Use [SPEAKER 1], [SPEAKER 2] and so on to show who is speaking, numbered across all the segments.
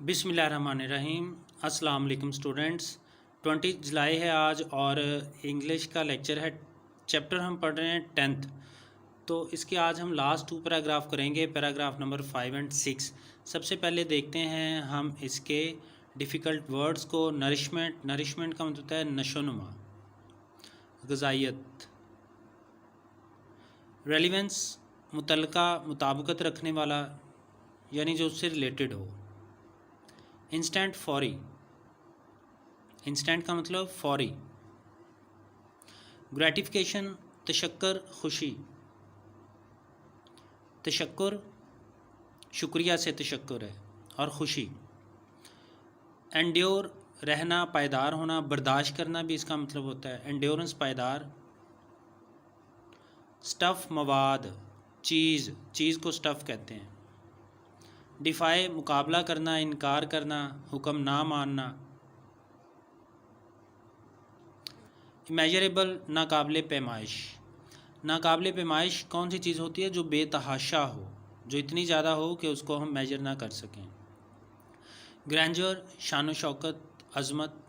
[SPEAKER 1] बिस्मिल्लाहिर्रहमानिर्रहीम। अस्सलाम वालेकुम स्टूडेंट्स। 20 जुलाई है आज और इंग्लिश का लेक्चर है। चैप्टर हम पढ़ रहे हैं 10th। तो इसके आज हम लास्ट 2 पैराग्राफ करेंगे, पैराग्राफ नंबर 5 एंड 6। सबसे पहले देखते हैं हम इसके डिफ़िकल्ट वर्ड्स को। नरिशमेंट का मतलब होता है नशोनुमा, ग़िज़ाइयत। रेलिवेंस, मुतल्लिका, मुताबिकत रखने वाला, यानी जो उससे रिलेटेड हो। इंस्टेंट, फौरी। इंस्टेंट का मतलब फौरी। ग्रेटिफिकेशन, तशक्कर, खुशी। तशक्कर शुक्रिया से तशक्कर है और खुशी। एंड्योर, रहना, पायदार होना, बर्दाश्त करना भी इसका मतलब होता है। एंड्योरेंस, पायदार। स्टफ़, मवाद, चीज़ को स्टफ़ कहते हैं। डिफ़ाई, मुकाबला करना, इनकार करना, हुक्म ना मानना। इमेजरेबल, नाकाबिले पैमाइश। नाकाबिले पैमाइश कौन सी चीज़ होती है? जो बेतहाशा हो, जो इतनी ज़्यादा हो कि उसको हम मेजर ना कर सकें। ग्रैंजर, शान शौकत, अज़मत।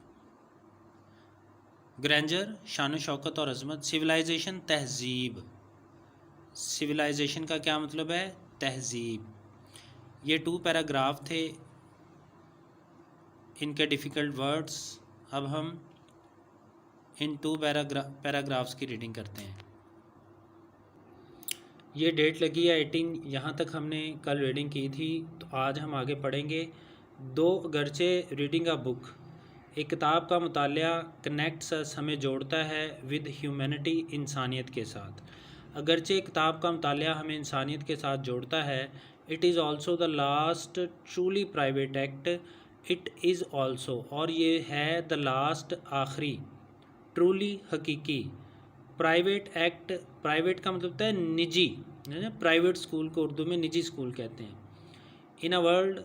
[SPEAKER 1] ग्रैंजर, शान शौकत और अज़मत। सिविलाइजेशन, तहज़ीब। सिविलाइजेशन का क्या मतलब है? तहज़ीब। ये 2 पैराग्राफ थे, इनके डिफ़िकल्ट वर्ड्स। अब हम इन 2 पैराग्राफ्स की रीडिंग करते हैं। ये डेट लगी है 18, यहाँ तक हमने कल रीडिंग की थी, तो आज हम आगे पढ़ेंगे। 2 अगरचे रीडिंग अ बुक, एक किताब का मुतालिया कनेक्ट्स अस, हमें जोड़ता है, विद ह्यूमैनिटी, इंसानियत के साथ। अगरचे किताब का मुतालिया हमें इंसानियत के साथ जोड़ता है। It is also the last truly private act. It is also, और ये है, द लास्ट, आखिरी, ट्रूली, हकीकी, प्राइवेट एक्ट। प्राइवेट का मतलब होता है निजी, प्राइवेट स्कूल को उर्दू में निजी स्कूल कहते हैं। इन अ वर्ल्ड,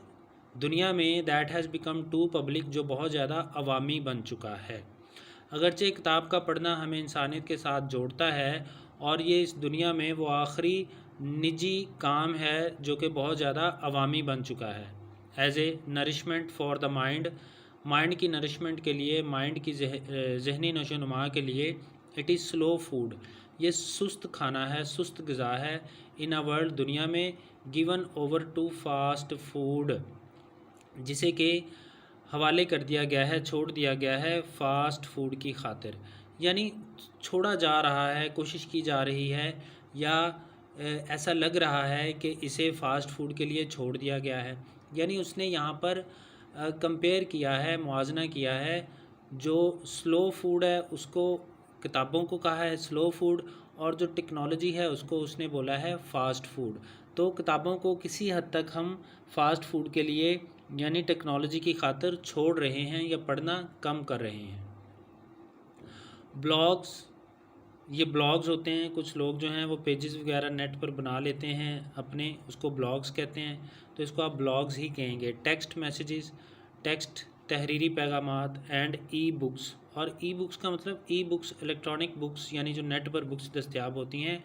[SPEAKER 1] दुनिया में, that has become too public, जो बहुत ज़्यादा अवामी बन चुका है। अगरचे किताब का पढ़ना हमें इंसानियत के साथ जोड़ता है, और ये इस दुनिया में वो आखिरी निजी काम है जो कि बहुत ज़्यादा अवामी बन चुका है। As a nourishment for the mind, mind की नरिशमेंट के लिए, माइंड की जहनी नशोनुमा के लिए। इट इज़ स्लो फूड, ये सुस्त खाना है, सुस्त ग़िज़ा है। इन अ वर्ल्ड, दुनिया में, given over to fast food, जिसे कि हवाले कर दिया गया है, छोड़ दिया गया है फ़ास्ट फूड की खातिर। यानी छोड़ा जा रहा है, कोशिश की जा रही है, या ऐसा लग रहा है कि इसे फ़ास्ट फूड के लिए छोड़ दिया गया है। यानी उसने यहाँ पर कंपेयर किया है, मुआवजना किया है। जो स्लो फूड है उसको, किताबों को कहा है स्लो फूड, और जो टेक्नोलॉजी है उसको उसने बोला है फ़ास्ट फूड। तो किताबों को किसी हद तक हम फ़ास्ट फूड के लिए, यानी टेक्नोलॉजी की खातिर छोड़ रहे हैं या पढ़ना कम कर रहे हैं। ब्लॉग्स, ये ब्लॉग्स होते हैं, कुछ लोग जो हैं वो पेजेस वगैरह नेट पर बना लेते हैं अपने, उसको ब्लॉग्स कहते हैं, तो इसको आप ब्लॉग्स ही कहेंगे। टेक्स्ट मैसेजेस, टेक्स्ट तहरीरी पैगामात, एंड ई बुक्स, और ई बुक्स का मतलब ई बुक्स, इलेक्ट्रॉनिक बुक्स, यानी जो नेट पर बुक्स दस्तयाब होती हैं।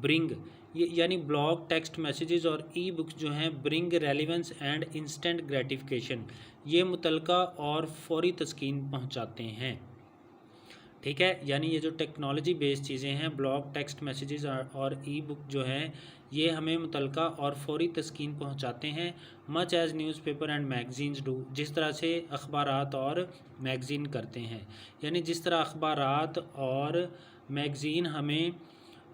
[SPEAKER 1] ब्रिंग, ये यानी ब्लॉग, टेक्स्ट मैसेजेस और ई बुक्स जो हैं, bring relevance and instant gratification, ये मुतल्लिका और फौरी तस्कीन पहुँचाते हैं। ठीक है, यानी ये जो टेक्नोलॉजी बेस्ड चीज़ें हैं, ब्लॉग, टेक्स्ट मैसेजेस और ई बुक जो हैं, ये हमें मुतल्लिका और फौरी तस्कीन पहुंचाते हैं। Much as newspaper and magazines do, जिस तरह से अखबारात और मैगज़ीन करते हैं। यानी जिस तरह अखबारात और मैगज़ीन हमें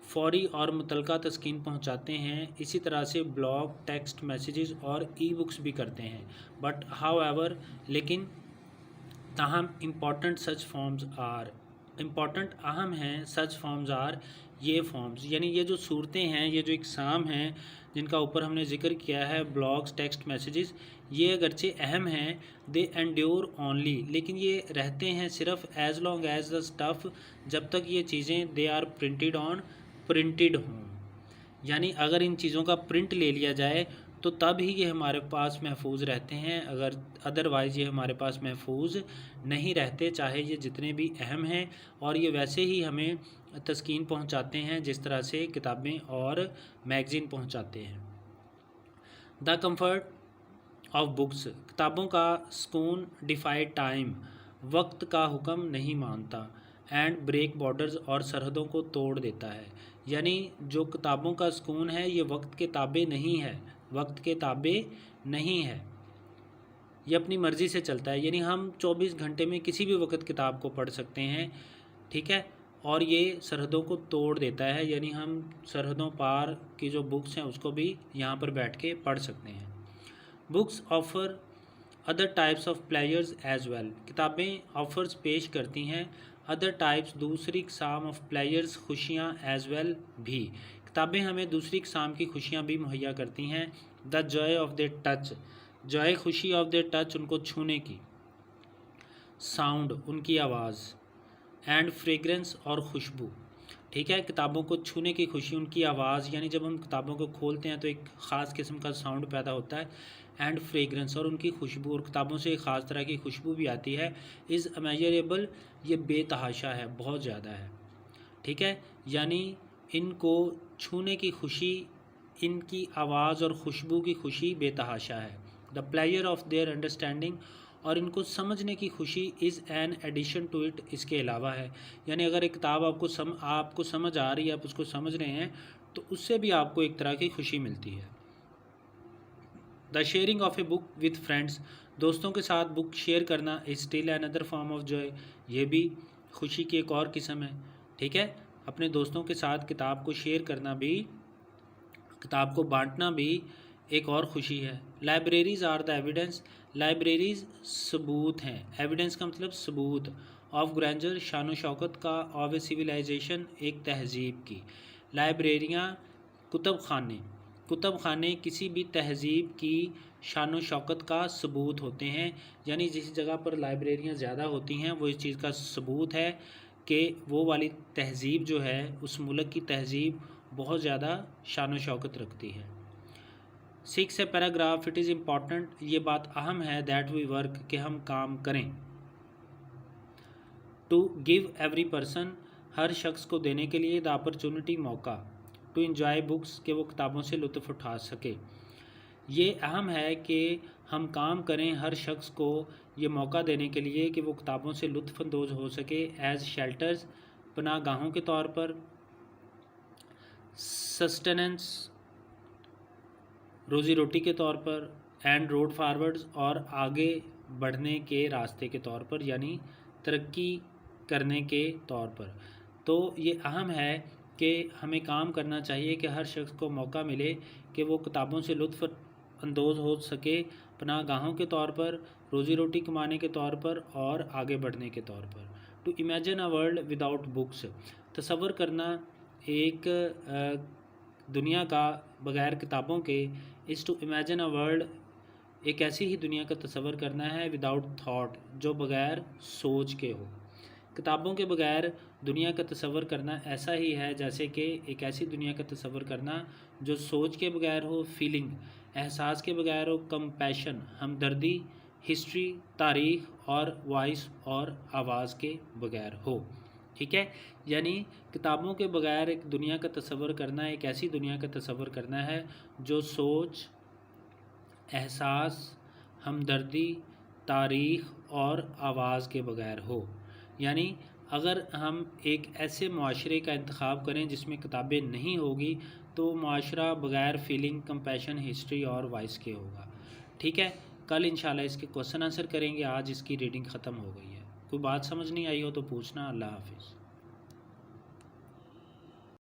[SPEAKER 1] फौरी और मुतल्लिका तस्कीन पहुंचाते हैं, इसी तरह से ब्लॉग, टेक्स्ट मैसेजेस और ई बुक्स भी करते हैं। बट हाउएवर, लेकिन ताहम, important such forms are, important अहम हैं, सच फॉर्म्स आर, ये फॉर्म्स, यानी ये जो सूरतें हैं, ये जो इकसाम हैं जिनका ऊपर हमने जिक्र किया है, ब्लॉग्स, टेक्स्ट मैसेजेस, ये अगरचे अहम हैं। दे एंड्योर ओनली, लेकिन ये रहते हैं सिर्फ as long as the stuff, जब तक ये चीज़ें they are printed on, printed हों। यानी अगर इन चीज़ों का प्रिंट ले लिया जाए तो तब ही ये हमारे पास महफूज रहते हैं, अगर अदरवाइज़ ये हमारे पास महफूज नहीं रहते, चाहे ये जितने भी अहम हैं। और ये वैसे ही हमें तस्कीन पहुंचाते हैं जिस तरह से किताबें और मैगज़ीन पहुंचाते हैं। द कंफर्ट ऑफ बुक्स, किताबों का सुकून डिफाई टाइम, वक्त का हुक्म नहीं मानता, एंड ब्रेक बॉर्डर्स और सरहदों को तोड़ देता है। यानी जो किताबों का सुकून है ये वक्त के ताबे नहीं है, वक्त के ताबे नहीं है, ये अपनी मर्ज़ी से चलता है। यानी हम 24 घंटे में किसी भी वक्त किताब को पढ़ सकते हैं, ठीक है। और ये सरहदों को तोड़ देता है, यानी हम सरहदों पार की जो बुक्स हैं उसको भी यहाँ पर बैठ के पढ़ सकते हैं। Books offer other types of pleasures as well, किताबें ऑफ़र्स पेश करती हैं अदर टाइप्स दूसरी किस्म ऑफ प्लेजर्स खुशियाँ एज वेल भी, किताबें हमें दूसरी किस्म की खुशियाँ भी मुहैया करती हैं। The Joy of the touch, Joy खुशी ऑफ द टच उनको छूने की, साउंड उनकी आवाज़, एंड फ्रेग्रेंस और खुशबू, ठीक है। किताबों को छूने की खुशी, उनकी आवाज़, यानी जब हम किताबों को खोलते हैं तो एक ख़ास किस्म का साउंड पैदा होता है, एंड फ्रेग्रेंस और उनकी खुशबू, और किताबों से एक ख़ास तरह की खुशबू भी आती है। इज़ अमेजरेबल, ये बेतहाशा है, बहुत ज़्यादा है, ठीक है। यानी इनको छूने की खुशी, इनकी आवाज़ और खुशबू की खुशी बेतहाशा है। The pleasure of their understanding, और इनको समझने की खुशी is an addition to it, इसके अलावा है। यानी अगर एक किताब आपको समझ आ रही है, आप उसको समझ रहे हैं, तो उससे भी आपको एक तरह की खुशी मिलती है। The sharing of a book with friends, दोस्तों के साथ बुक शेयर करना is still another form of Joy, ये भी खुशी की एक और किस्म है, ठीक है। अपने दोस्तों के साथ किताब को शेयर करना भी, किताब को बांटना भी एक और ख़ुशी है। Libraries are the evidence, libraries सबूत हैं, एविडेंस का मतलब सबूत, ऑफ ग्रैंडर शान शौकत का, ऑफ ए सिविलाइजेशन एक तहज़ीब की। लाइब्रेरियाँ कुतब खाने किसी भी तहज़ीब की शान शौकत का सबूत होते हैं। यानी जिस जगह पर लाइब्रेरियाँ ज़्यादा होती हैं वो इस चीज़ का सबूत है कि वो वाली तहज़ीब जो है, उस मुल्क की तहज़ीब बहुत ज़्यादा शान शौकत रखती है। 6 है पैराग्राफ, इट इज़ इम्पॉर्टेंट, ये बात अहम है, दैट वी वर्क, कि हम काम करें। टू गिव एवरी पर्सन, हर शख्स को देने के लिए, द अपॉर्चुनिटी मौका, टू इन्जॉय बुक्स, के वो किताबों से लुत्फ़ उठा सके। ये अहम है कि हम काम करें हर शख्स को ये मौका देने के लिए कि वो किताबों से लुत्फ़अंदोज़ हो सके। एज़ शेल्टर्स, पनाहगाहों के तौर पर, सस्टेनेंस, रोज़ी रोटी के तौर पर, एंड रोड फारवर्ड्स, और आगे बढ़ने के रास्ते के तौर पर, यानी तरक्की करने के तौर पर। तो ये अहम है कि हमें काम करना चाहिए कि हर शख्स को मौका मिले कि वो किताबों से लुत्फ़ अंदोज़ हो सके, पनाहगाहों के तौर पर, रोज़ी रोटी कमाने के तौर पर, और आगे बढ़ने के तौर पर। To imagine a world without books, तसव्वुर करना एक दुनिया का बग़ैर किताबों के, is to imagine a world, एक ऐसी ही दुनिया का तसव्वुर करना है, विदाउट थाट, जो बग़ैर सोच के हो। किताबों के बग़ैर दुनिया का तसव्वुर करना ऐसा ही है जैसे कि एक ऐसी दुनिया का तसव्वुर करना जो सोच के बग़ैर हो, फीलिंग, एहसास के बग़ैर हो, कंपैशन, हमदर्दी, हिस्ट्री, तारीख़, और वॉइस और आवाज़ के बग़ैर हो, ठीक है। यानी किताबों के बग़ैर एक दुनिया का तसव्वुर करना, एक ऐसी दुनिया का तसव्वुर करना है जो सोच, एहसास, हमदर्दी, तारीख़ और आवाज़ के बग़ैर हो। यानी अगर हम एक ऐसे मुआशरे का इंतख़ाब करें जिसमें किताबें नहीं होगी, तो मुआशरा बग़ैर फीलिंग, कंपैशन, हिस्ट्री और वॉइस के होगा, ठीक है। कल इंशाल्लाह इसके क्वेश्चन आंसर करेंगे, आज इसकी रीडिंग ख़त्म हो गई है। कोई बात समझ नहीं आई हो तो पूछना। अल्लाह हाफ़िज़।